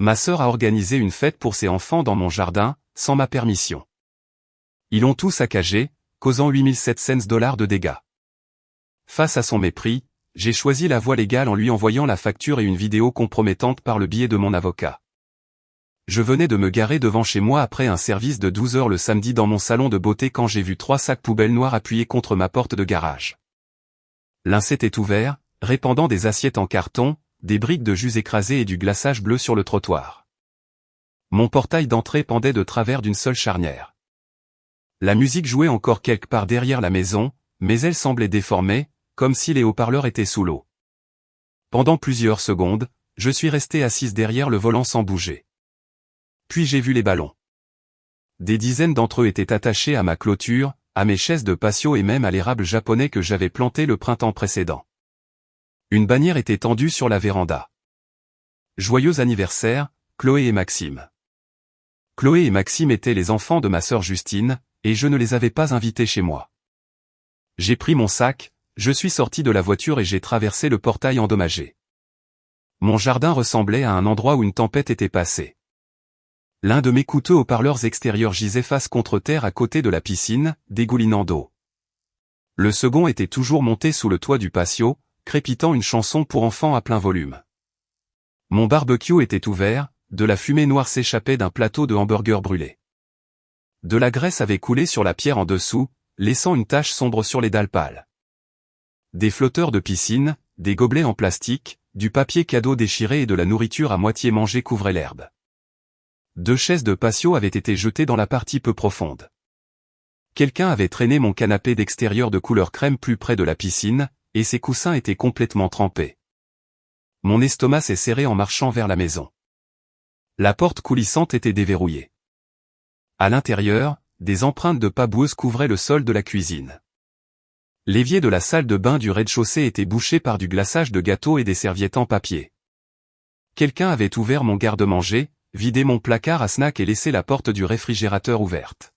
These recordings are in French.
Ma sœur a organisé une fête pour ses enfants dans mon jardin, sans ma permission. Ils ont tout saccagé, causant 8700 $ de dégâts. Face à son mépris, j'ai choisi la voie légale en lui envoyant la facture et une vidéo compromettante par le biais de mon avocat. Je venais de me garer devant chez moi après un service de 12 heures le samedi dans mon salon de beauté quand j'ai vu 3 sacs poubelles noirs appuyés contre ma porte de garage. L'un s'était ouvert, répandant des assiettes en carton, des briques de jus écrasées et du glaçage bleu sur le trottoir. Mon portail d'entrée pendait de travers d'une seule charnière. La musique jouait encore quelque part derrière la maison, mais elle semblait déformée, comme si les haut-parleurs étaient sous l'eau. Pendant plusieurs secondes, je suis resté assise derrière le volant sans bouger. Puis j'ai vu les ballons. Des dizaines d'entre eux étaient attachés à ma clôture, à mes chaises de patio et même à l'érable japonais que j'avais planté le printemps précédent. Une bannière était tendue sur la véranda. Joyeux anniversaire, Chloé et Maxime. Chloé et Maxime étaient les enfants de ma sœur Justine, et je ne les avais pas invités chez moi. J'ai pris mon sac, je suis sorti de la voiture et j'ai traversé le portail endommagé. Mon jardin ressemblait à un endroit où une tempête était passée. L'un de mes coûteux haut-parleurs extérieurs gisait face contre terre à côté de la piscine, dégoulinant d'eau. Le second était toujours monté sous le toit du patio, crépitant une chanson pour enfants à plein volume. Mon barbecue était ouvert, de la fumée noire s'échappait d'un plateau de hamburgers brûlés. De la graisse avait coulé sur la pierre en dessous, laissant une tache sombre sur les dalles pâles. Des flotteurs de piscine, des gobelets en plastique, du papier cadeau déchiré et de la nourriture à moitié mangée couvraient l'herbe. 2 chaises de patio avaient été jetées dans la partie peu profonde. Quelqu'un avait traîné mon canapé d'extérieur de couleur crème plus près de la piscine, et ses coussins étaient complètement trempés. Mon estomac s'est serré en marchant vers la maison. La porte coulissante était déverrouillée. À l'intérieur, des empreintes de pas boueuses couvraient le sol de la cuisine. L'évier de la salle de bain du rez-de-chaussée était bouché par du glaçage de gâteaux et des serviettes en papier. Quelqu'un avait ouvert mon garde-manger, vidé mon placard à snacks et laissé la porte du réfrigérateur ouverte.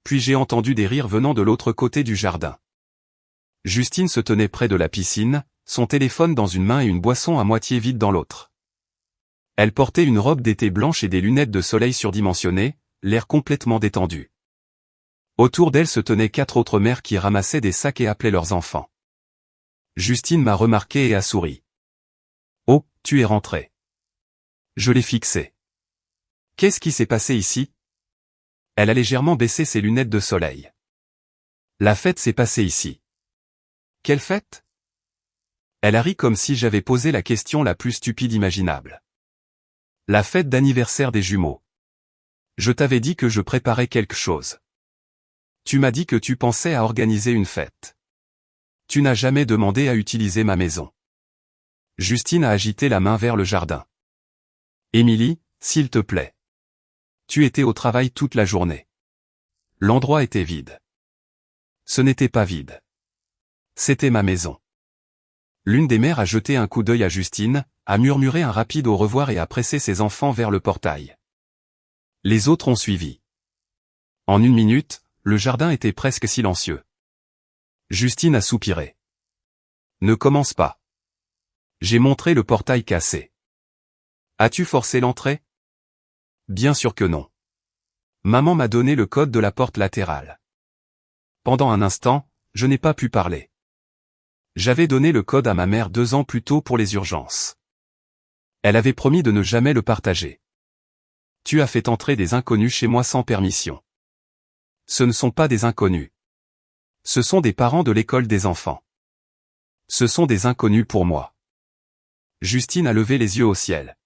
Puis j'ai entendu des rires venant de l'autre côté du jardin. Justine se tenait près de la piscine, son téléphone dans une main et une boisson à moitié vide dans l'autre. Elle portait une robe d'été blanche et des lunettes de soleil surdimensionnées, l'air complètement détendu. Autour d'elle se tenaient 4 autres mères qui ramassaient des sacs et appelaient leurs enfants. Justine m'a remarqué et a souri. « Oh, tu es rentré. » Je l'ai fixé. « Qu'est-ce qui s'est passé ici ?» Elle a légèrement baissé ses lunettes de soleil. « La fête s'est passée ici. » « Quelle fête ?» Elle a ri comme si j'avais posé la question la plus stupide imaginable. « La fête d'anniversaire des jumeaux. Je t'avais dit que je préparais quelque chose. Tu m'as dit que tu pensais à organiser une fête. Tu n'as jamais demandé à utiliser ma maison. » Justine a agité la main vers le jardin. « Émilie, s'il te plaît. Tu étais au travail toute la journée. L'endroit était vide. » Ce n'était pas vide. C'était ma maison. L'une des mères a jeté un coup d'œil à Justine, a murmuré un rapide au revoir et a pressé ses enfants vers le portail. Les autres ont suivi. En 1 minute, le jardin était presque silencieux. Justine a soupiré. « Ne commence pas. » J'ai montré le portail cassé. « As-tu forcé l'entrée ?» Bien sûr que non. Maman m'a donné le code de la porte latérale. Pendant un instant, je n'ai pas pu parler. J'avais donné le code à ma mère 2 ans plus tôt pour les urgences. Elle avait promis de ne jamais le partager. Tu as fait entrer des inconnus chez moi sans permission. Ce ne sont pas des inconnus. Ce sont des parents de l'école des enfants. Ce sont des inconnus pour moi. Justine a levé les yeux au ciel.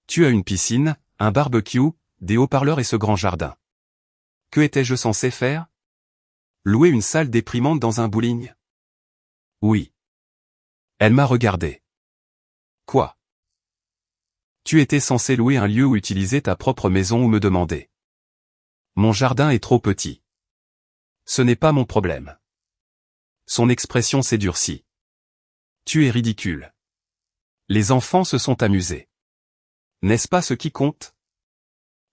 Tu as une piscine, un barbecue, des haut-parleurs et ce grand jardin. Que étais-je censé faire? Louer une salle déprimante dans un bowling? Oui. Elle m'a regardé. Quoi? Tu étais censé louer un lieu où utiliser ta propre maison ou me demander. Mon jardin est trop petit. Ce n'est pas mon problème. Son expression s'est durcie. Tu es ridicule. Les enfants se sont amusés. N'est-ce pas ce qui compte?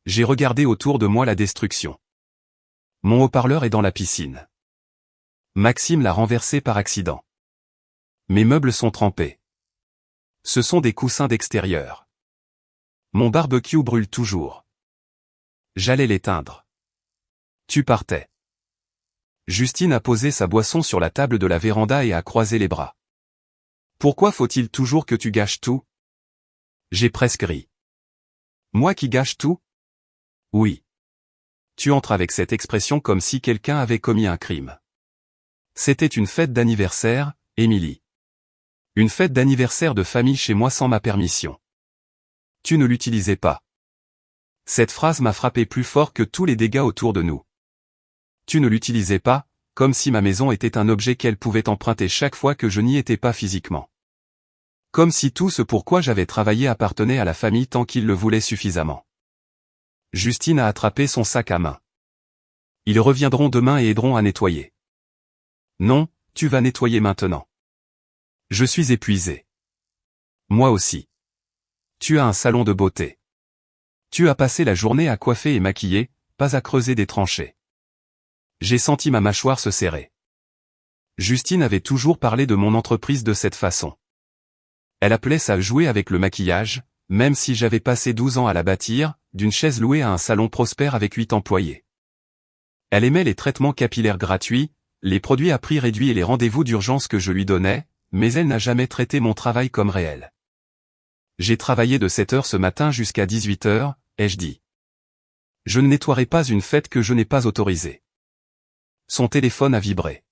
J'ai regardé autour de moi la destruction. Mon haut-parleur est dans la piscine. Maxime l'a renversé par accident. Mes meubles sont trempés. Ce sont des coussins d'extérieur. Mon barbecue brûle toujours. J'allais l'éteindre. Tu partais. Justine a posé sa boisson sur la table de la véranda et a croisé les bras. Pourquoi faut-il toujours que tu gâches tout? J'ai presque ri. Moi qui gâche tout? Oui. Tu entres avec cette expression comme si quelqu'un avait commis un crime. C'était une fête d'anniversaire, Émilie. Une fête d'anniversaire de famille chez moi sans ma permission. Tu ne l'utilisais pas. Cette phrase m'a frappé plus fort que tous les dégâts autour de nous. Tu ne l'utilisais pas, comme si ma maison était un objet qu'elle pouvait emprunter chaque fois que je n'y étais pas physiquement. Comme si tout ce pourquoi j'avais travaillé appartenait à la famille tant qu'ils le voulaient suffisamment. Justine a attrapé son sac à main. Ils reviendront demain et aideront à nettoyer. Non, tu vas nettoyer maintenant. Je suis épuisé. Moi aussi. Tu as un salon de beauté. Tu as passé la journée à coiffer et maquiller, pas à creuser des tranchées. J'ai senti ma mâchoire se serrer. Justine avait toujours parlé de mon entreprise de cette façon. Elle appelait ça jouer avec le maquillage, même si j'avais passé 12 ans à la bâtir, d'une chaise louée à un salon prospère avec 8 employés. Elle aimait les traitements capillaires gratuits, les produits à prix réduit et les rendez-vous d'urgence que je lui donnais, mais elle n'a jamais traité mon travail comme réel. J'ai travaillé de 7 heures ce matin jusqu'à 18 heures, ai-je dit. Je ne nettoierai pas une fête que je n'ai pas autorisée. Son téléphone a vibré.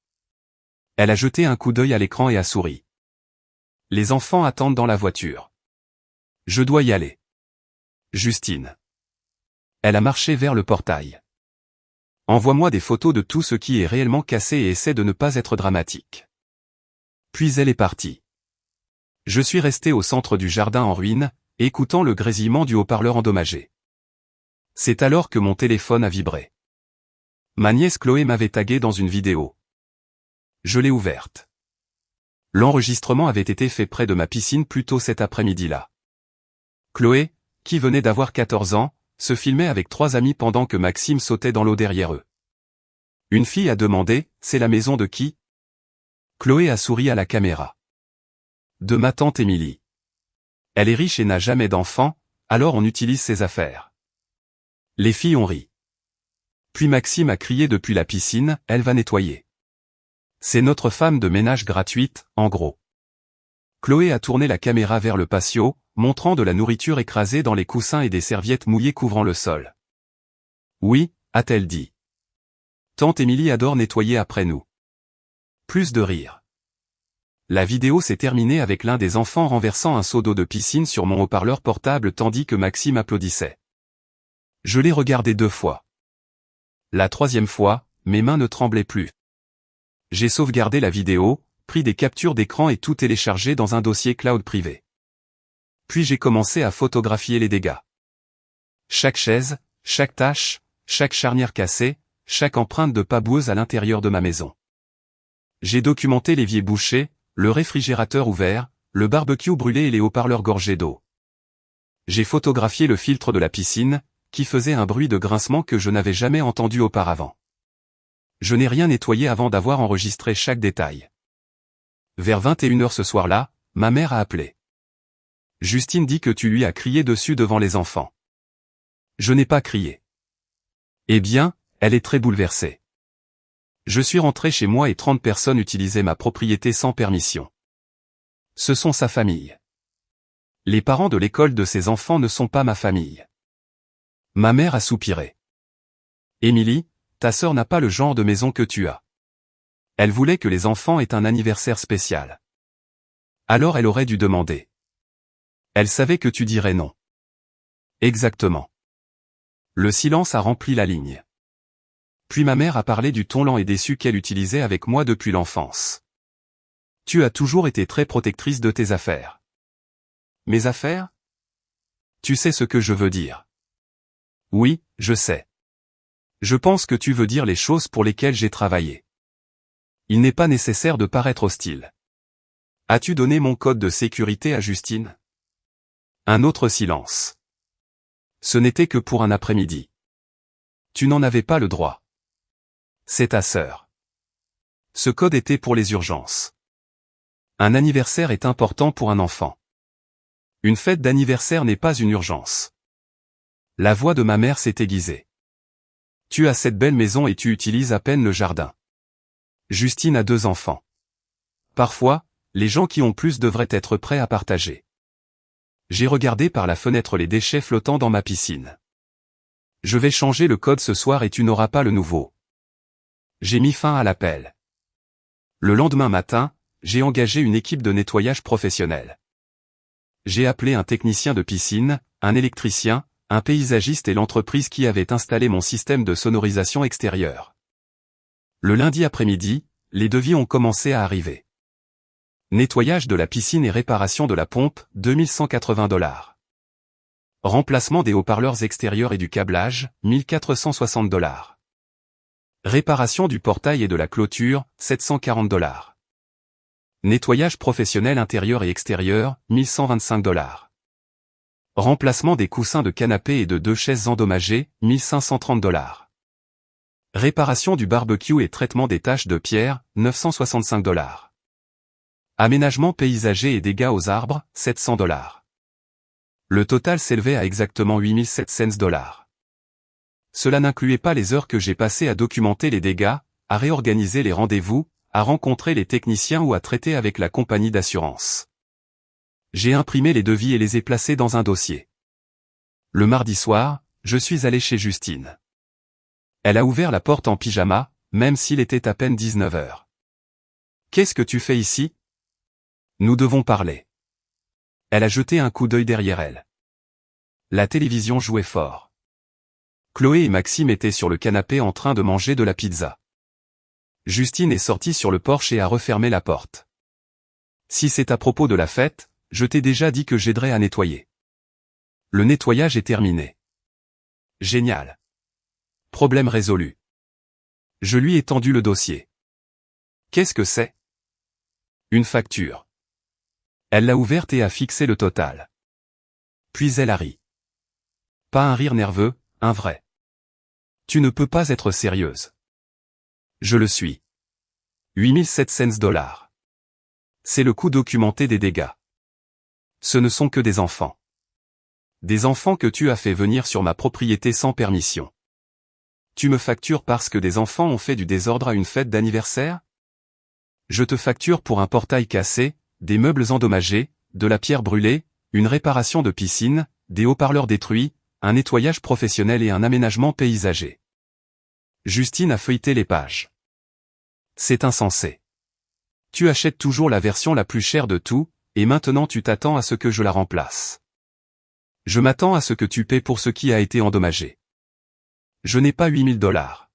Elle a jeté un coup d'œil à l'écran et a souri. Les enfants attendent dans la voiture. Je dois y aller. Justine. Elle a marché vers le portail. Envoie-moi des photos de tout ce qui est réellement cassé et essaie de ne pas être dramatique. Puis elle est partie. Je suis resté au centre du jardin en ruine, écoutant le grésillement du haut-parleur endommagé. C'est alors que mon téléphone a vibré. Ma nièce Chloé m'avait tagué dans une vidéo. Je l'ai ouverte. L'enregistrement avait été fait près de ma piscine plus tôt cet après-midi-là. Chloé, qui venait d'avoir 14 ans, se filmait avec 3 amis pendant que Maxime sautait dans l'eau derrière eux. Une fille a demandé, « C'est la maison de qui ?» Chloé a souri à la caméra. De ma tante Émilie. Elle est riche et n'a jamais d'enfant, alors on utilise ses affaires. Les filles ont ri. Puis Maxime a crié depuis la piscine, « Elle va nettoyer. » C'est notre femme de ménage gratuite, en gros. Chloé a tourné la caméra vers le patio, montrant de la nourriture écrasée dans les coussins et des serviettes mouillées couvrant le sol. Oui, a-t-elle dit. Tante Émilie adore nettoyer après nous. Plus de rire. La vidéo s'est terminée avec l'un des enfants renversant un seau d'eau de piscine sur mon haut-parleur portable tandis que Maxime applaudissait. Je l'ai regardé 2 fois. La 3e fois, mes mains ne tremblaient plus. J'ai sauvegardé la vidéo, pris des captures d'écran et tout téléchargé dans un dossier cloud privé. Puis j'ai commencé à photographier les dégâts. Chaque chaise, chaque tache, chaque charnière cassée, chaque empreinte de pas boueuse à l'intérieur de ma maison. J'ai documenté l'évier bouché, le réfrigérateur ouvert, le barbecue brûlé et les haut-parleurs gorgés d'eau. J'ai photographié le filtre de la piscine, qui faisait un bruit de grincement que je n'avais jamais entendu auparavant. Je n'ai rien nettoyé avant d'avoir enregistré chaque détail. Vers 21 heures ce soir-là, ma mère a appelé. Justine dit que tu lui as crié dessus devant les enfants. Je n'ai pas crié. Eh bien, elle est très bouleversée. Je suis rentré chez moi et 30 personnes utilisaient ma propriété sans permission. Ce sont sa famille. Les parents de l'école de ses enfants ne sont pas ma famille. Ma mère a soupiré. Émilie, ta sœur n'a pas le genre de maison que tu as. Elle voulait que les enfants aient un anniversaire spécial. Alors elle aurait dû demander. Elle savait que tu dirais non. Exactement. Le silence a rempli la ligne. Puis ma mère a parlé du ton lent et déçu qu'elle utilisait avec moi depuis l'enfance. Tu as toujours été très protectrice de tes affaires. Mes affaires? Tu sais ce que je veux dire. Oui, je sais. Je pense que tu veux dire les choses pour lesquelles j'ai travaillé. Il n'est pas nécessaire de paraître hostile. As-tu donné mon code de sécurité à Justine? Un autre silence. Ce n'était que pour un après-midi. Tu n'en avais pas le droit. C'est ta sœur. Ce code était pour les urgences. Un anniversaire est important pour un enfant. Une fête d'anniversaire n'est pas une urgence. La voix de ma mère s'est aiguisée. Tu as cette belle maison et tu utilises à peine le jardin. Justine a 2 enfants. Parfois, les gens qui ont plus devraient être prêts à partager. J'ai regardé par la fenêtre les déchets flottant dans ma piscine. Je vais changer le code ce soir et tu n'auras pas le nouveau. J'ai mis fin à l'appel. Le lendemain matin, j'ai engagé une équipe de nettoyage professionnel. J'ai appelé un technicien de piscine, un électricien, un paysagiste et l'entreprise qui avait installé mon système de sonorisation extérieure. Le lundi après-midi, les devis ont commencé à arriver. Nettoyage de la piscine et réparation de la pompe, 2180 $. Remplacement des haut-parleurs extérieurs et du câblage, 1460 $. Réparation du portail et de la clôture, 740 $. Nettoyage professionnel intérieur et extérieur, 1125 $. Remplacement des coussins de canapé et de 2 chaises endommagées, 1530 $. Réparation du barbecue et traitement des taches de pierre, 965 $. Aménagement paysager et dégâts aux arbres, 700 $. Le total s'élevait à exactement 8700 $. Cela n'incluait pas les heures que j'ai passées à documenter les dégâts, à réorganiser les rendez-vous, à rencontrer les techniciens ou à traiter avec la compagnie d'assurance. J'ai imprimé les devis et les ai placés dans un dossier. Le mardi soir, je suis allé chez Justine. Elle a ouvert la porte en pyjama, même s'il était à peine 19 h. Qu'est-ce que tu fais ici? Nous devons parler. Elle a jeté un coup d'œil derrière elle. La télévision jouait fort. Chloé et Maxime étaient sur le canapé en train de manger de la pizza. Justine est sortie sur le porche et a refermé la porte. Si c'est à propos de la fête, je t'ai déjà dit que j'aiderais à nettoyer. Le nettoyage est terminé. Génial. Problème résolu. Je lui ai tendu le dossier. Qu'est-ce que c'est? Une facture. Elle l'a ouverte et a fixé le total. Puis elle a ri. Pas un rire nerveux, un vrai. Tu ne peux pas être sérieuse. Je le suis. 8700 $. C'est le coût documenté des dégâts. Ce ne sont que des enfants. Des enfants que tu as fait venir sur ma propriété sans permission. Tu me factures parce que des enfants ont fait du désordre à une fête d'anniversaire? Je te facture pour un portail cassé, des meubles endommagés, de la pierre brûlée, une réparation de piscine, des haut-parleurs détruits, un nettoyage professionnel et un aménagement paysager. Justine a feuilleté les pages. C'est insensé. Tu achètes toujours la version la plus chère de tout, et maintenant tu t'attends à ce que je la remplace. Je m'attends à ce que tu paies pour ce qui a été endommagé. Je n'ai pas 8000 $.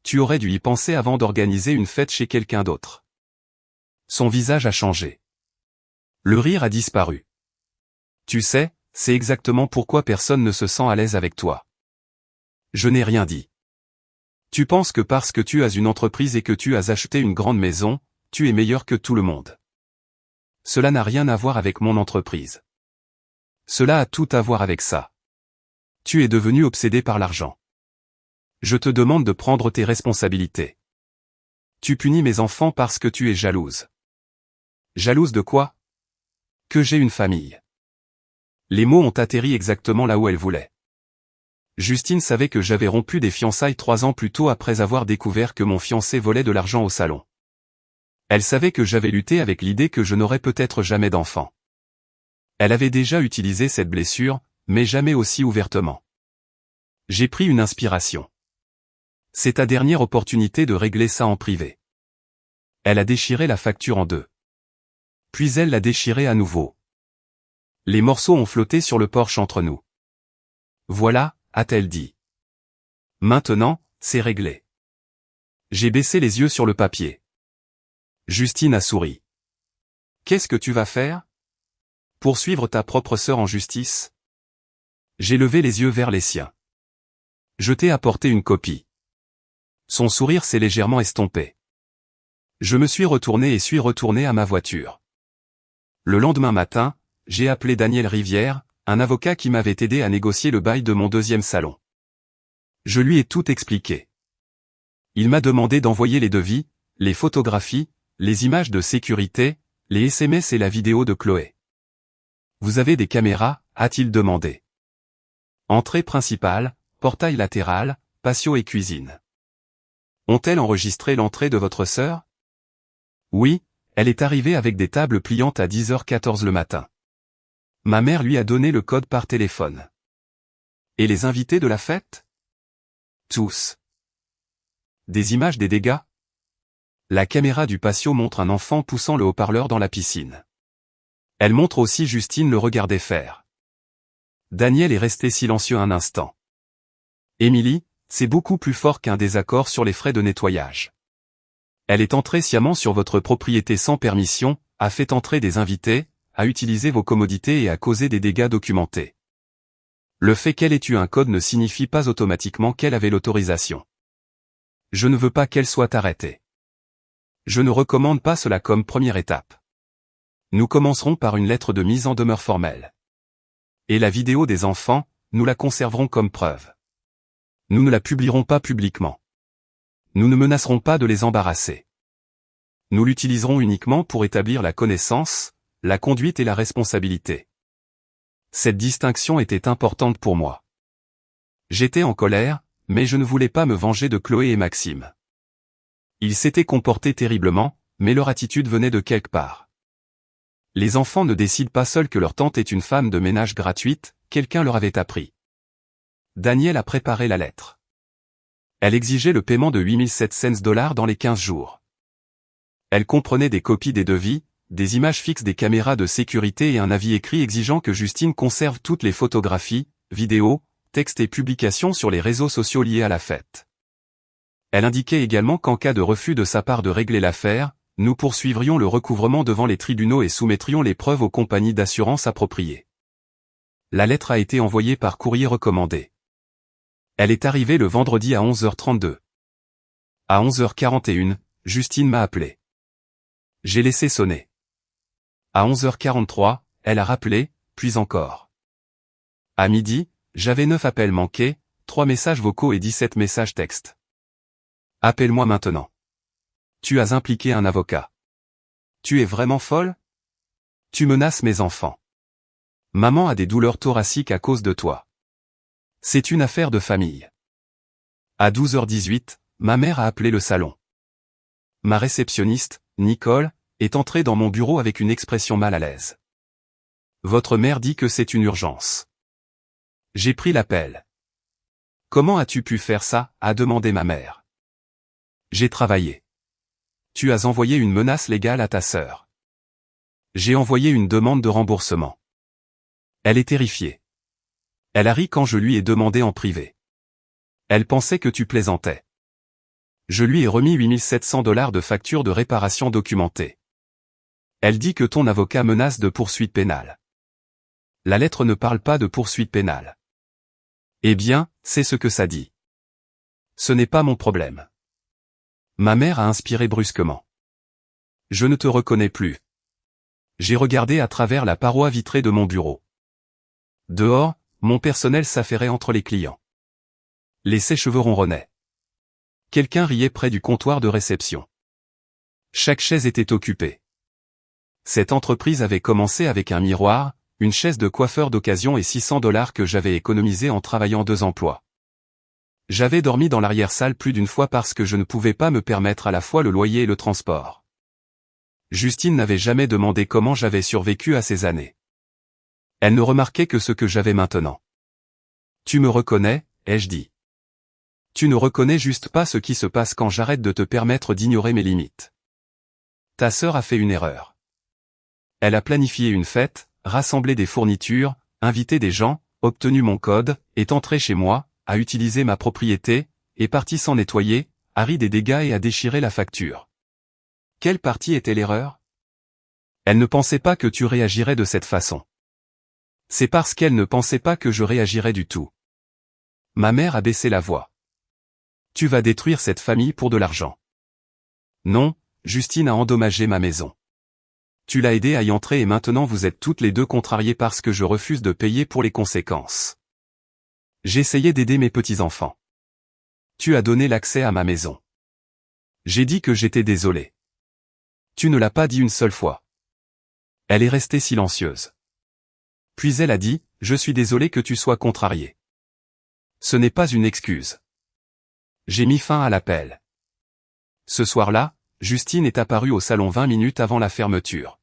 Tu aurais dû y penser avant d'organiser une fête chez quelqu'un d'autre. Son visage a changé. Le rire a disparu. Tu sais, c'est exactement pourquoi personne ne se sent à l'aise avec toi. Je n'ai rien dit. Tu penses que parce que tu as une entreprise et que tu as acheté une grande maison, tu es meilleur que tout le monde. Cela n'a rien à voir avec mon entreprise. Cela a tout à voir avec ça. Tu es devenu obsédé par l'argent. Je te demande de prendre tes responsabilités. Tu punis mes enfants parce que tu es jalouse. Jalouse de quoi? Que j'ai une famille. Les mots ont atterri exactement là où elle voulait. Justine savait que j'avais rompu des fiançailles 3 ans plus tôt après avoir découvert que mon fiancé volait de l'argent au salon. Elle savait que j'avais lutté avec l'idée que je n'aurais peut-être jamais d'enfant. Elle avait déjà utilisé cette blessure, mais jamais aussi ouvertement. J'ai pris une inspiration. C'est ta dernière opportunité de régler ça en privé. Elle a déchiré la facture en 2. Puis elle l'a déchirée à nouveau. Les morceaux ont flotté sur le porche entre nous. Voilà, a-t-elle dit. Maintenant, c'est réglé. J'ai baissé les yeux sur le papier. Justine a souri. Qu'est-ce que tu vas faire? Poursuivre ta propre sœur en justice? J'ai levé les yeux vers les siens. Je t'ai apporté une copie. Son sourire s'est légèrement estompé. Je me suis retourné et suis retourné à ma voiture. Le lendemain matin, j'ai appelé Daniel Rivière, un avocat qui m'avait aidé à négocier le bail de mon 2e salon. Je lui ai tout expliqué. Il m'a demandé d'envoyer les devis, les photographies, les images de sécurité, les SMS et la vidéo de Chloé. Vous avez des caméras, a-t-il demandé. Entrée principale, portail latéral, patio et cuisine. Ont-elles enregistré l'entrée de votre sœur? Oui, elle est arrivée avec des tables pliantes à 10h14 le matin. Ma mère lui a donné le code par téléphone. Et les invités de la fête? Tous. Des images des dégâts? La caméra du patio montre un enfant poussant le haut-parleur dans la piscine. Elle montre aussi Justine le regarder faire. Daniel est resté silencieux un instant. Émilie, c'est beaucoup plus fort qu'un désaccord sur les frais de nettoyage. Elle est entrée sciemment sur votre propriété sans permission, a fait entrer des invités, a utilisé vos commodités et a causé des dégâts documentés. Le fait qu'elle ait eu un code ne signifie pas automatiquement qu'elle avait l'autorisation. Je ne veux pas qu'elle soit arrêtée. Je ne recommande pas cela comme première étape. Nous commencerons par une lettre de mise en demeure formelle. Et la vidéo des enfants, nous la conserverons comme preuve. Nous ne la publierons pas publiquement. Nous ne menacerons pas de les embarrasser. Nous l'utiliserons uniquement pour établir la connaissance, la conduite et la responsabilité. Cette distinction était importante pour moi. J'étais en colère, mais je ne voulais pas me venger de Chloé et Maxime. Ils s'étaient comportés terriblement, mais leur attitude venait de quelque part. Les enfants ne décident pas seuls que leur tante est une femme de ménage gratuite, quelqu'un leur avait appris. Daniel a préparé la lettre. Elle exigeait le paiement de 8700 $ dans les 15 jours. Elle comprenait des copies des devis, des images fixes des caméras de sécurité et un avis écrit exigeant que Justine conserve toutes les photographies, vidéos, textes et publications sur les réseaux sociaux liés à la fête. Elle indiquait également qu'en cas de refus de sa part de régler l'affaire, nous poursuivrions le recouvrement devant les tribunaux et soumettrions les preuves aux compagnies d'assurance appropriées. La lettre a été envoyée par courrier recommandé. Elle est arrivée le vendredi à 11h32. À 11h41, Justine m'a appelé. J'ai laissé sonner. À 11h43, elle a rappelé, puis encore. À midi, j'avais 9 appels manqués, 3 messages vocaux et 17 messages textes. Appelle-moi maintenant. Tu as impliqué un avocat. Tu es vraiment folle? Tu menaces mes enfants. Maman a des douleurs thoraciques à cause de toi. C'est une affaire de famille. À 12h18, ma mère a appelé le salon. Ma réceptionniste, Nicole, est entrée dans mon bureau avec une expression mal à l'aise. Votre mère dit que c'est une urgence. J'ai pris l'appel. Comment as-tu pu faire ça? A demandé ma mère. J'ai travaillé. Tu as envoyé une menace légale à ta sœur. J'ai envoyé une demande de remboursement. Elle est terrifiée. Elle a ri quand je lui ai demandé en privé. Elle pensait que tu plaisantais. Je lui ai remis 8700 $ de facture de réparation documentée. Elle dit que ton avocat menace de poursuite pénale. La lettre ne parle pas de poursuite pénale. Eh bien, c'est ce que ça dit. Ce n'est pas mon problème. Ma mère a inspiré brusquement. Je ne te reconnais plus. J'ai regardé à travers la paroi vitrée de mon bureau. Dehors, mon personnel s'affairait entre les clients. Les sèche-cheveux ronronnaient. Quelqu'un riait près du comptoir de réception. Chaque chaise était occupée. Cette entreprise avait commencé avec un miroir, une chaise de coiffeur d'occasion et 600 $ que j'avais économisé en travaillant 2 emplois. J'avais dormi dans l'arrière-salle plus d'une fois parce que je ne pouvais pas me permettre à la fois le loyer et le transport. Justine n'avait jamais demandé comment j'avais survécu à ces années. Elle ne remarquait que ce que j'avais maintenant. Tu me reconnais, ai-je dit. Tu ne reconnais juste pas ce qui se passe quand j'arrête de te permettre d'ignorer mes limites. Ta sœur a fait une erreur. Elle a planifié une fête, rassemblé des fournitures, invité des gens, obtenu mon code, est entrée chez moi, a utilisé ma propriété, est partie sans nettoyer, a ri des dégâts et a déchiré la facture. Quelle partie était l'erreur? Elle ne pensait pas que tu réagirais de cette façon. C'est parce qu'elle ne pensait pas que je réagirais du tout. Ma mère a baissé la voix. Tu vas détruire cette famille pour de l'argent. Non, Justine a endommagé ma maison. Tu l'as aidée à y entrer et maintenant vous êtes toutes les deux contrariées parce que je refuse de payer pour les conséquences. J'essayais d'aider mes petits-enfants. Tu as donné l'accès à ma maison. J'ai dit que j'étais désolé. Tu ne l'as pas dit une seule fois. Elle est restée silencieuse. Puis elle a dit, je suis désolé que tu sois contrarié. Ce n'est pas une excuse. J'ai mis fin à l'appel. Ce soir-là, Justine est apparue au salon 20 minutes avant la fermeture.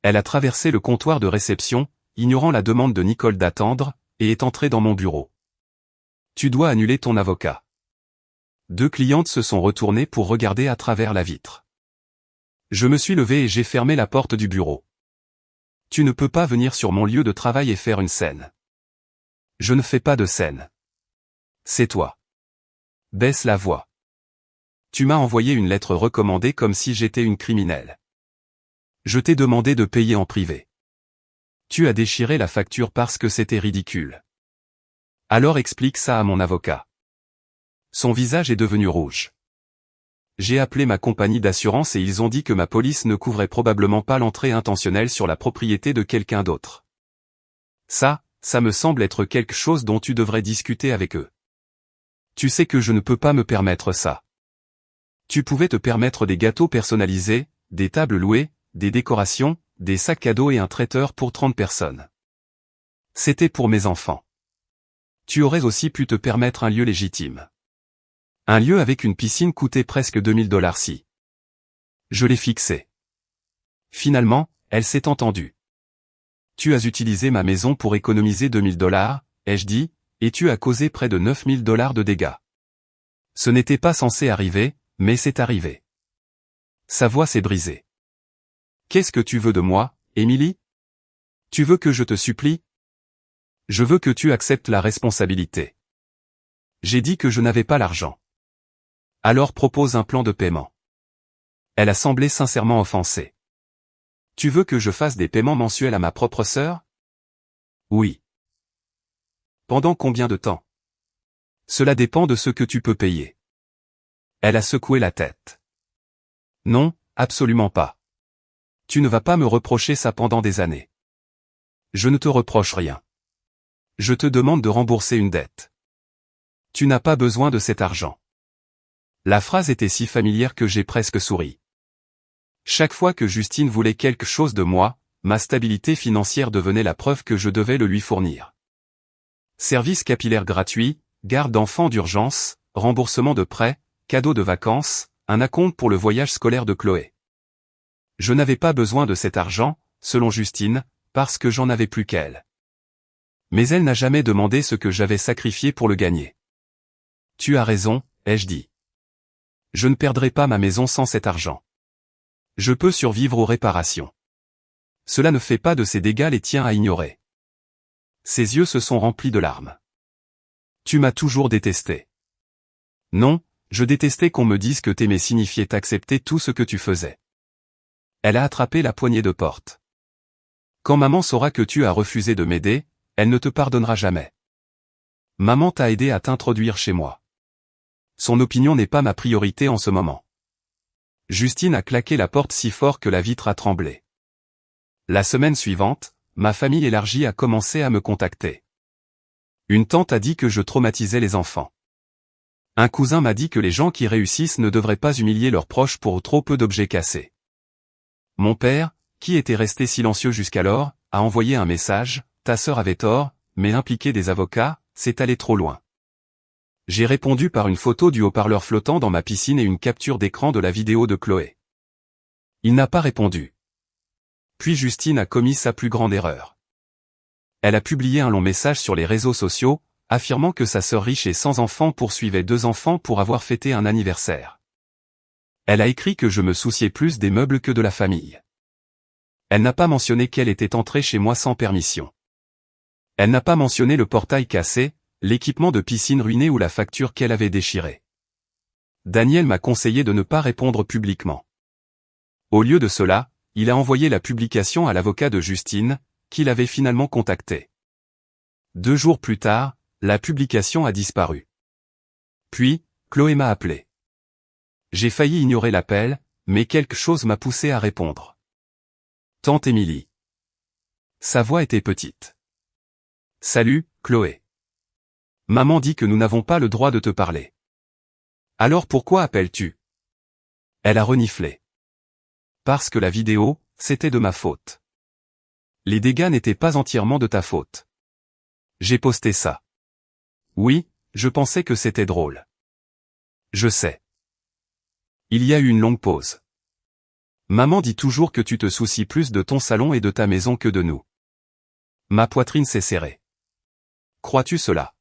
Elle a traversé le comptoir de réception, ignorant la demande de Nicole d'attendre, et est entrée dans mon bureau. Tu dois annuler ton avocat. 2 clientes se sont retournées pour regarder à travers la vitre. Je me suis levé et j'ai fermé la porte du bureau. Tu ne peux pas venir sur mon lieu de travail et faire une scène. Je ne fais pas de scène. C'est toi. Baisse la voix. Tu m'as envoyé une lettre recommandée comme si j'étais une criminelle. Je t'ai demandé de payer en privé. Tu as déchiré la facture parce que c'était ridicule. Alors explique ça à mon avocat. Son visage est devenu rouge. J'ai appelé ma compagnie d'assurance et ils ont dit que ma police ne couvrait probablement pas l'entrée intentionnelle sur la propriété de quelqu'un d'autre. Ça me semble être quelque chose dont tu devrais discuter avec eux. Tu sais que je ne peux pas me permettre ça. Tu pouvais te permettre des gâteaux personnalisés, des tables louées, des décorations, des sacs cadeaux et un traiteur pour 30 personnes. C'était pour mes enfants. Tu aurais aussi pu te permettre un lieu légitime. Un lieu avec une piscine coûtait presque $2000 si. Je l'ai fixé. Finalement, elle s'est entendue. Tu as utilisé ma maison pour économiser $2000, ai-je dit, et tu as causé près de $9000 de dégâts. Ce n'était pas censé arriver, mais c'est arrivé. Sa voix s'est brisée. Qu'est-ce que tu veux de moi, Émilie? Tu veux que je te supplie? Je veux que tu acceptes la responsabilité. J'ai dit que je n'avais pas l'argent. Alors propose un plan de paiement. Elle a semblé sincèrement offensée. Tu veux que je fasse des paiements mensuels à ma propre sœur? Oui. Pendant combien de temps? Cela dépend de ce que tu peux payer. Elle a secoué la tête. Non, absolument pas. Tu ne vas pas me reprocher ça pendant des années. Je ne te reproche rien. Je te demande de rembourser une dette. Tu n'as pas besoin de cet argent. La phrase était si familière que j'ai presque souri. Chaque fois que Justine voulait quelque chose de moi, ma stabilité financière devenait la preuve que je devais le lui fournir. Service capillaire gratuit, garde d'enfants d'urgence, remboursement de prêts, cadeaux de vacances, un acompte pour le voyage scolaire de Chloé. Je n'avais pas besoin de cet argent, selon Justine, parce que j'en avais plus qu'elle. Mais elle n'a jamais demandé ce que j'avais sacrifié pour le gagner. Tu as raison, ai-je dit. Je ne perdrai pas ma maison sans cet argent. Je peux survivre aux réparations. Cela ne fait pas de ces dégâts les tiens à ignorer. Ses yeux se sont remplis de larmes. Tu m'as toujours détesté. Non, je détestais qu'on me dise que t'aimais signifiait accepter tout ce que tu faisais. Elle a attrapé la poignée de porte. Quand maman saura que tu as refusé de m'aider, elle ne te pardonnera jamais. Maman t'a aidé à t'introduire chez moi. Son opinion n'est pas ma priorité en ce moment. Justine a claqué la porte si fort que la vitre a tremblé. La semaine suivante, ma famille élargie a commencé à me contacter. Une tante a dit que je traumatisais les enfants. Un cousin m'a dit que les gens qui réussissent ne devraient pas humilier leurs proches pour trop peu d'objets cassés. Mon père, qui était resté silencieux jusqu'alors, a envoyé un message, ta sœur avait tort, mais impliquer des avocats, c'est aller trop loin. J'ai répondu par une photo du haut-parleur flottant dans ma piscine et une capture d'écran de la vidéo de Chloé. Il n'a pas répondu. Puis Justine a commis sa plus grande erreur. Elle a publié un long message sur les réseaux sociaux, affirmant que sa sœur riche et sans enfants poursuivait 2 enfants pour avoir fêté un anniversaire. Elle a écrit que je me souciais plus des meubles que de la famille. Elle n'a pas mentionné qu'elle était entrée chez moi sans permission. Elle n'a pas mentionné le portail cassé, l'équipement de piscine ruiné ou la facture qu'elle avait déchirée. Daniel m'a conseillé de ne pas répondre publiquement. Au lieu de cela, il a envoyé la publication à l'avocat de Justine, qu'il avait finalement contacté. 2 jours plus tard, la publication a disparu. Puis, Chloé m'a appelé. J'ai failli ignorer l'appel, mais quelque chose m'a poussé à répondre. Tante Émilie. Sa voix était petite. Salut, Chloé. Maman dit que nous n'avons pas le droit de te parler. Alors pourquoi appelles-tu? Elle a reniflé. Parce que la vidéo, c'était de ma faute. Les dégâts n'étaient pas entièrement de ta faute. J'ai posté ça. Oui, je pensais que c'était drôle. Je sais. Il y a eu une longue pause. Maman dit toujours que tu te soucies plus de ton salon et de ta maison que de nous. Ma poitrine s'est serrée. Crois-tu cela?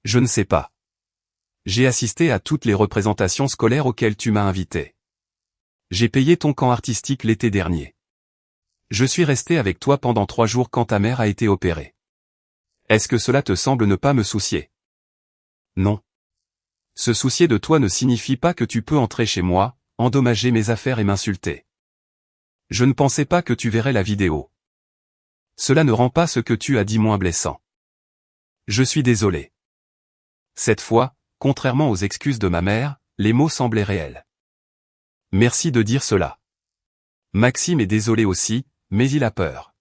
Je ne sais pas. J'ai assisté à toutes les représentations scolaires auxquelles tu m'as invité. J'ai payé ton camp artistique l'été dernier. Je suis resté avec toi pendant 3 jours quand ta mère a été opérée. Est-ce que cela te semble ne pas me soucier? Non. Se soucier de toi ne signifie pas que tu peux entrer chez moi, endommager mes affaires et m'insulter. Je ne pensais pas que tu verrais la vidéo. Cela ne rend pas ce que tu as dit moins blessant. Je suis désolé. Cette fois, contrairement aux excuses de ma mère, les mots semblaient réels. Merci de dire cela. Maxime est désolé aussi, mais il a peur.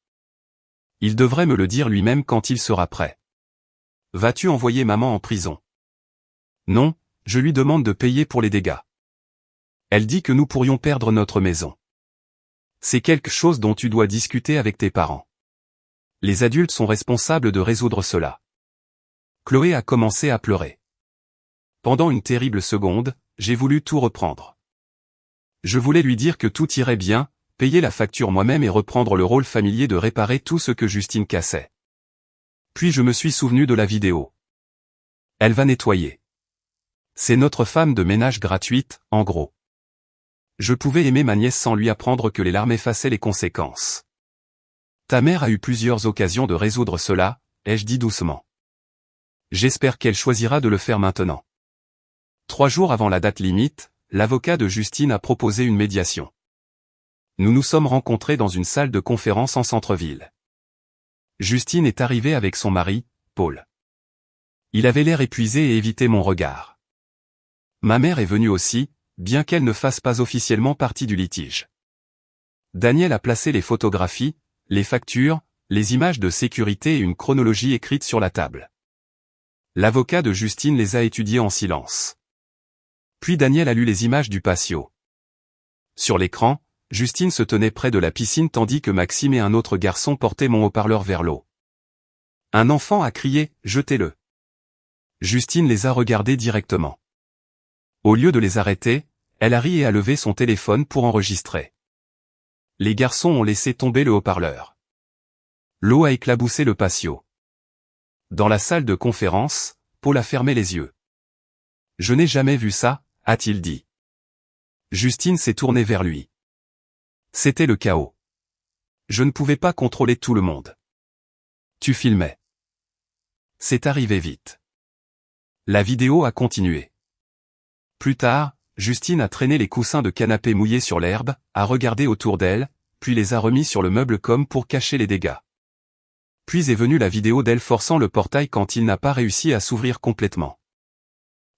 Il devrait me le dire lui-même quand il sera prêt. Vas-tu envoyer maman en prison? Non, je lui demande de payer pour les dégâts. Elle dit que nous pourrions perdre notre maison. C'est quelque chose dont tu dois discuter avec tes parents. Les adultes sont responsables de résoudre cela. Chloé a commencé à pleurer. Pendant une terrible seconde, j'ai voulu tout reprendre. Je voulais lui dire que tout irait bien, payer la facture moi-même et reprendre le rôle familier de réparer tout ce que Justine cassait. Puis je me suis souvenu de la vidéo. Elle va nettoyer. C'est notre femme de ménage gratuite, en gros. Je pouvais aimer ma nièce sans lui apprendre que les larmes effaçaient les conséquences. Ta mère a eu plusieurs occasions de résoudre cela, ai-je dit doucement. J'espère qu'elle choisira de le faire maintenant. 3 jours avant la date limite, l'avocat de Justine a proposé une médiation. Nous nous sommes rencontrés dans une salle de conférence en centre-ville. Justine est arrivée avec son mari, Paul. Il avait l'air épuisé et évitait mon regard. Ma mère est venue aussi, bien qu'elle ne fasse pas officiellement partie du litige. Daniel a placé les photographies, les factures, les images de sécurité et une chronologie écrite sur la table. L'avocat de Justine les a étudiées en silence. Puis Daniel a lu les images du patio. Sur l'écran, Justine se tenait près de la piscine tandis que Maxime et un autre garçon portaient mon haut-parleur vers l'eau. Un enfant a crié « Jetez-le ». Justine les a regardés directement. Au lieu de les arrêter, elle a ri et a levé son téléphone pour enregistrer. Les garçons ont laissé tomber le haut-parleur. L'eau a éclaboussé le patio. Dans la salle de conférence, Paul a fermé les yeux. « Je n'ai jamais vu ça », a-t-il dit. Justine s'est tournée vers lui. C'était le chaos. Je ne pouvais pas contrôler tout le monde. Tu filmais. C'est arrivé vite. La vidéo a continué. Plus tard, Justine a traîné les coussins de canapé mouillés sur l'herbe, a regardé autour d'elle, puis les a remis sur le meuble comme pour cacher les dégâts. Puis est venue la vidéo d'elle forçant le portail quand il n'a pas réussi à s'ouvrir complètement.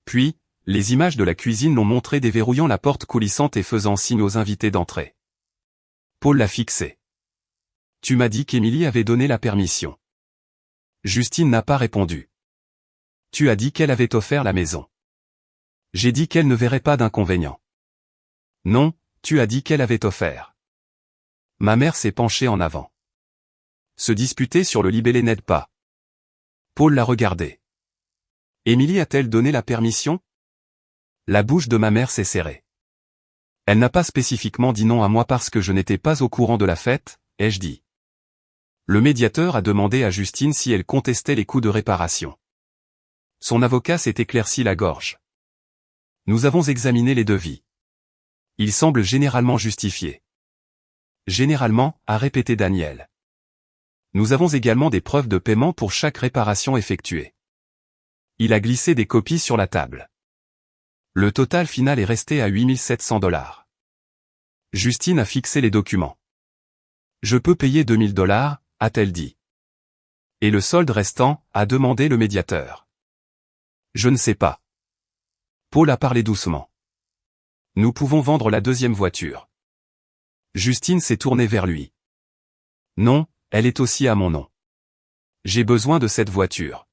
Puis, les images de la cuisine l'ont montré déverrouillant la porte coulissante et faisant signe aux invités d'entrer. Paul l'a fixé. Tu m'as dit qu'Émilie avait donné la permission. Justine n'a pas répondu. Tu as dit qu'elle avait offert la maison. J'ai dit qu'elle ne verrait pas d'inconvénient. Non, tu as dit qu'elle avait offert. Ma mère s'est penchée en avant. Se disputer sur le libellé n'aide pas. Paul l'a regardé. Émilie a-t-elle donné la permission? La bouche de ma mère s'est serrée. Elle n'a pas spécifiquement dit non à moi parce que je n'étais pas au courant de la fête, ai-je dit. Le médiateur a demandé à Justine si elle contestait les coûts de réparation. Son avocat s'est éclairci la gorge. Nous avons examiné les devis. Ils semblent généralement justifiés. Généralement, a répété Daniel. Nous avons également des preuves de paiement pour chaque réparation effectuée. Il a glissé des copies sur la table. Le total final est resté à 8 700 $. Justine a fixé les documents. Je peux payer 2 000 $, a-t-elle dit. Et le solde restant, a demandé le médiateur. Je ne sais pas. Paul a parlé doucement. Nous pouvons vendre la deuxième voiture. Justine s'est tournée vers lui. Non, elle est aussi à mon nom. J'ai besoin de cette voiture.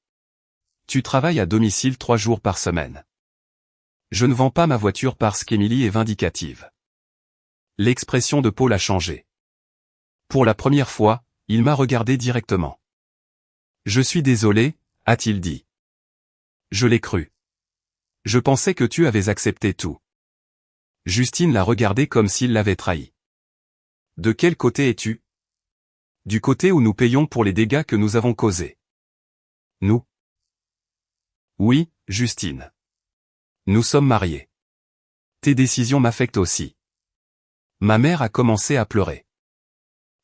Tu travailles à domicile 3 jours par semaine. Je ne vends pas ma voiture parce qu'Émilie est vindicative. L'expression de Paul a changé. Pour la première fois, il m'a regardé directement. Je suis désolé, a-t-il dit. Je l'ai cru. Je pensais que tu avais accepté tout. Justine l'a regardé comme s'il l'avait trahi. De quel côté es-tu? Du côté où nous payons pour les dégâts que nous avons causés. Nous? Oui, Justine. Nous sommes mariés. Tes décisions m'affectent aussi. Ma mère a commencé à pleurer.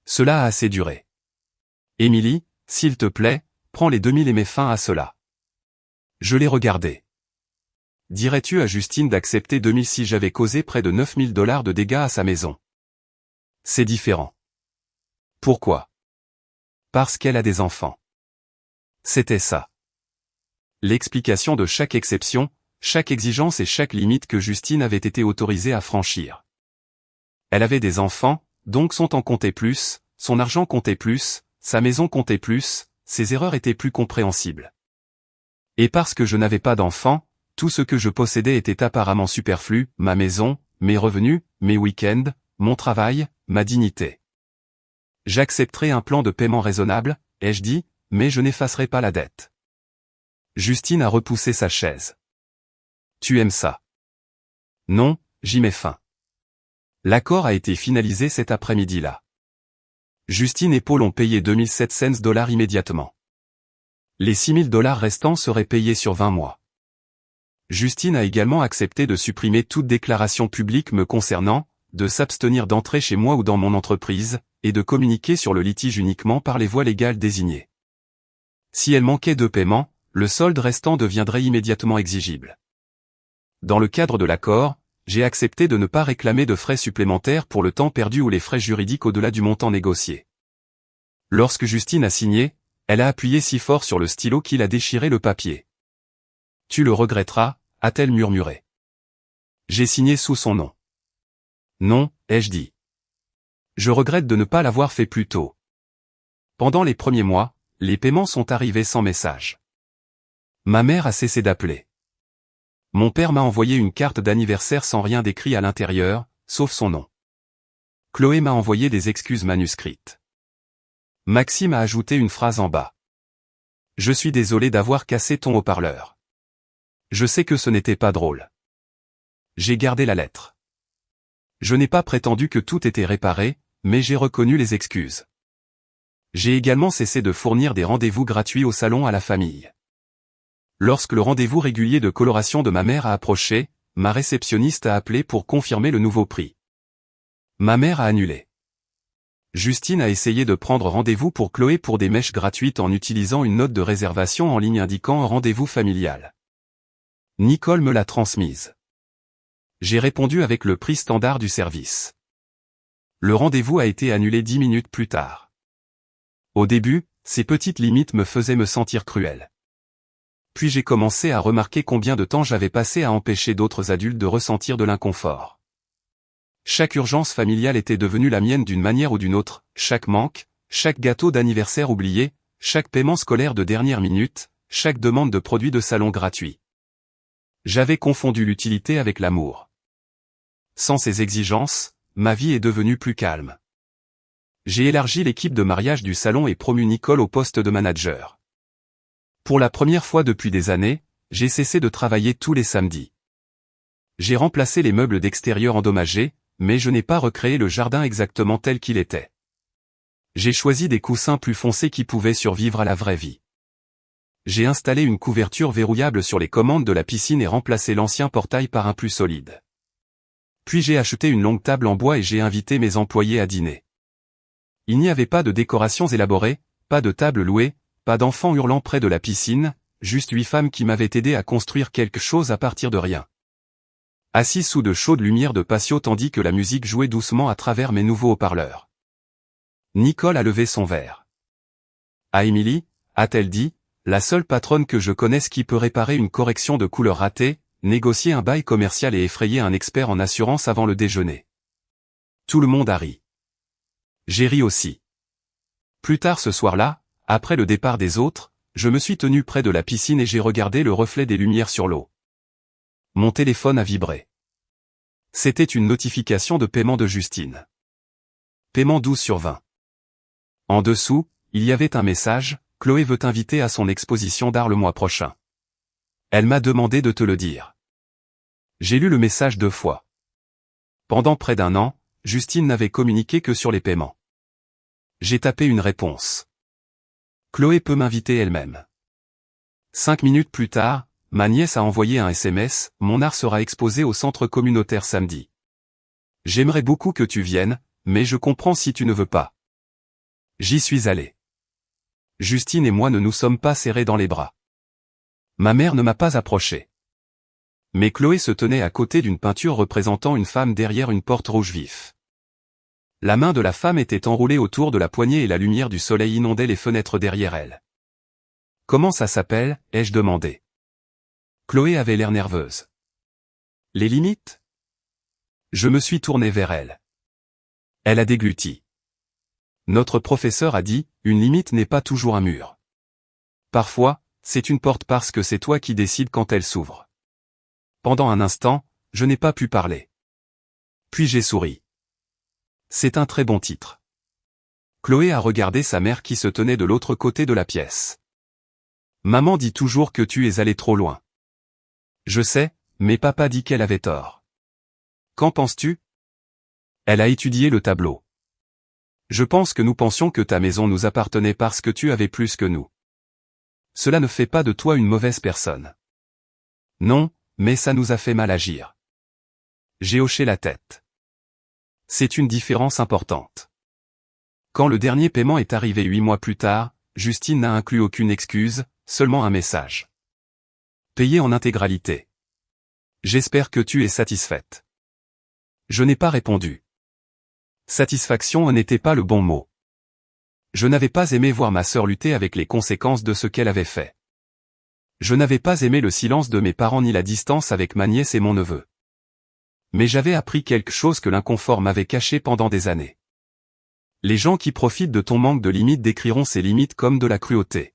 Cela a assez duré. Émilie, s'il te plaît, prends les 2000 et mets fin à cela. Je l'ai regardé. Dirais-tu à Justine d'accepter 2000 si j'avais causé près de 9000 $ de dégâts à sa maison? C'est différent. Pourquoi? Parce qu'elle a des enfants. C'était ça. L'explication de chaque exception, chaque exigence et chaque limite que Justine avait été autorisée à franchir. Elle avait des enfants, donc son temps comptait plus, son argent comptait plus, sa maison comptait plus, ses erreurs étaient plus compréhensibles. Et parce que je n'avais pas d'enfants, tout ce que je possédais était apparemment superflu, ma maison, mes revenus, mes week-ends, mon travail, ma dignité. J'accepterai un plan de paiement raisonnable, ai-je dit, mais je n'effacerai pas la dette. Justine a repoussé sa chaise. Tu aimes ça? Non, j'y mets fin. L'accord a été finalisé cet après-midi-là. Justine et Paul ont payé 2700 $ immédiatement. Les 6000 $ restants seraient payés sur 20 mois. Justine a également accepté de supprimer toute déclaration publique me concernant, de s'abstenir d'entrer chez moi ou dans mon entreprise, et de communiquer sur le litige uniquement par les voies légales désignées. Si elle manquait de paiement, le solde restant deviendrait immédiatement exigible. Dans le cadre de l'accord, j'ai accepté de ne pas réclamer de frais supplémentaires pour le temps perdu ou les frais juridiques au-delà du montant négocié. Lorsque Justine a signé, elle a appuyé si fort sur le stylo qu'il a déchiré le papier. Tu le regretteras, a-t-elle murmuré. J'ai signé sous son nom. Non, ai-je dit. Je regrette de ne pas l'avoir fait plus tôt. Pendant les premiers mois, les paiements sont arrivés sans message. Ma mère a cessé d'appeler. Mon père m'a envoyé une carte d'anniversaire sans rien d'écrit à l'intérieur, sauf son nom. Chloé m'a envoyé des excuses manuscrites. Maxime a ajouté une phrase en bas. Je suis désolé d'avoir cassé ton haut-parleur. Je sais que ce n'était pas drôle. J'ai gardé la lettre. Je n'ai pas prétendu que tout était réparé, mais j'ai reconnu les excuses. J'ai également cessé de fournir des rendez-vous gratuits au salon à la famille. Lorsque le rendez-vous régulier de coloration de ma mère a approché, ma réceptionniste a appelé pour confirmer le nouveau prix. Ma mère a annulé. Justine a essayé de prendre rendez-vous pour Chloé pour des mèches gratuites en utilisant une note de réservation en ligne indiquant un rendez-vous familial. Nicole me l'a transmise. J'ai répondu avec le prix standard du service. Le rendez-vous a été annulé 10 minutes plus tard. Au début, ces petites limites me faisaient me sentir cruel. Puis j'ai commencé à remarquer combien de temps j'avais passé à empêcher d'autres adultes de ressentir de l'inconfort. Chaque urgence familiale était devenue la mienne d'une manière ou d'une autre, chaque manque, chaque gâteau d'anniversaire oublié, chaque paiement scolaire de dernière minute, chaque demande de produits de salon gratuits. J'avais confondu l'utilité avec l'amour. Sans ces exigences, ma vie est devenue plus calme. J'ai élargi l'équipe de mariage du salon et promu Nicole au poste de manager. Pour la première fois depuis des années, j'ai cessé de travailler tous les samedis. J'ai remplacé les meubles d'extérieur endommagés, mais je n'ai pas recréé le jardin exactement tel qu'il était. J'ai choisi des coussins plus foncés qui pouvaient survivre à la vraie vie. J'ai installé une couverture verrouillable sur les commandes de la piscine et remplacé l'ancien portail par un plus solide. Puis j'ai acheté une longue table en bois et j'ai invité mes employés à dîner. Il n'y avait pas de décorations élaborées, pas de table louée, pas d'enfants hurlant près de la piscine, juste 8 femmes qui m'avaient aidé à construire quelque chose à partir de rien. Assis sous de chaudes lumières de patio tandis que la musique jouait doucement à travers mes nouveaux haut-parleurs. Nicole a levé son verre. À Émilie, a-t-elle dit, la seule patronne que je connaisse qui peut réparer une correction de couleur ratée, négocier un bail commercial et effrayer un expert en assurance avant le déjeuner. Tout le monde a ri. J'ai ri aussi. Plus tard ce soir-là, après le départ des autres, je me suis tenu près de la piscine et j'ai regardé le reflet des lumières sur l'eau. Mon téléphone a vibré. C'était une notification de paiement de Justine. Paiement 12/20. En dessous, il y avait un message, Chloé veut t'inviter à son exposition d'art le mois prochain. Elle m'a demandé de te le dire. J'ai lu le message 2 fois. Pendant près d'1 an, Justine n'avait communiqué que sur les paiements. J'ai tapé une réponse. Chloé peut m'inviter elle-même. 5 minutes plus tard, ma nièce a envoyé un SMS, mon art sera exposé au centre communautaire samedi. J'aimerais beaucoup que tu viennes, mais je comprends si tu ne veux pas. J'y suis allé. Justine et moi ne nous sommes pas serrés dans les bras. Ma mère ne m'a pas approché. Mais Chloé se tenait à côté d'une peinture représentant une femme derrière une porte rouge vif. La main de la femme était enroulée autour de la poignée et la lumière du soleil inondait les fenêtres derrière elle. « Comment ça s'appelle ?» ai-je demandé. Chloé avait l'air nerveuse. « Les limites ?» Je me suis tourné vers elle. Elle a dégluti. Notre professeur a dit, une limite n'est pas toujours un mur. Parfois, c'est une porte parce que c'est toi qui décides quand elle s'ouvre. Pendant un instant, je n'ai pas pu parler. Puis j'ai souri. C'est un très bon titre. Chloé a regardé sa mère qui se tenait de l'autre côté de la pièce. Maman dit toujours que tu es allé trop loin. Je sais, mais papa dit qu'elle avait tort. Qu'en penses-tu? Elle a étudié le tableau. Je pense que nous pensions que ta maison nous appartenait parce que tu avais plus que nous. Cela ne fait pas de toi une mauvaise personne. Non, mais ça nous a fait mal agir. J'ai hoché la tête. C'est une différence importante. Quand le dernier paiement est arrivé 8 mois plus tard, Justine n'a inclus aucune excuse, seulement un message. Payé en intégralité. J'espère que tu es satisfaite. Je n'ai pas répondu. Satisfaction n'était pas le bon mot. Je n'avais pas aimé voir ma sœur lutter avec les conséquences de ce qu'elle avait fait. Je n'avais pas aimé le silence de mes parents ni la distance avec ma nièce et mon neveu. Mais j'avais appris quelque chose que l'inconfort m'avait caché pendant des années. Les gens qui profitent de ton manque de limites décriront ces limites comme de la cruauté.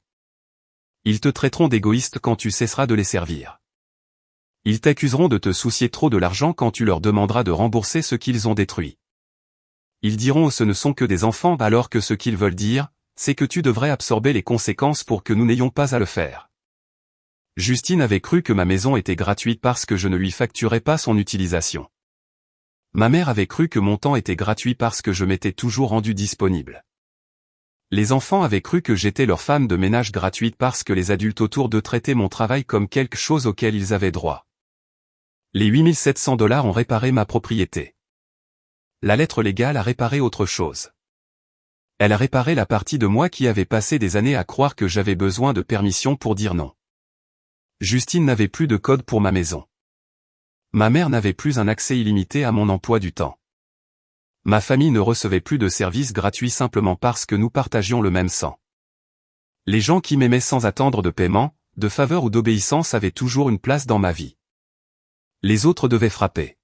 Ils te traiteront d'égoïste quand tu cesseras de les servir. Ils t'accuseront de te soucier trop de l'argent quand tu leur demanderas de rembourser ce qu'ils ont détruit. Ils diront ce ne sont que des enfants alors que ce qu'ils veulent dire, c'est que tu devrais absorber les conséquences pour que nous n'ayons pas à le faire. Justine avait cru que ma maison était gratuite parce que je ne lui facturais pas son utilisation. Ma mère avait cru que mon temps était gratuit parce que je m'étais toujours rendu disponible. Les enfants avaient cru que j'étais leur femme de ménage gratuite parce que les adultes autour d'eux traitaient mon travail comme quelque chose auquel ils avaient droit. Les 8 700 $ ont réparé ma propriété. La lettre légale a réparé autre chose. Elle a réparé la partie de moi qui avait passé des années à croire que j'avais besoin de permission pour dire non. Justine n'avait plus de code pour ma maison. Ma mère n'avait plus un accès illimité à mon emploi du temps. Ma famille ne recevait plus de services gratuits simplement parce que nous partagions le même sang. Les gens qui m'aimaient sans attendre de paiement, de faveur ou d'obéissance avaient toujours une place dans ma vie. Les autres devaient frapper.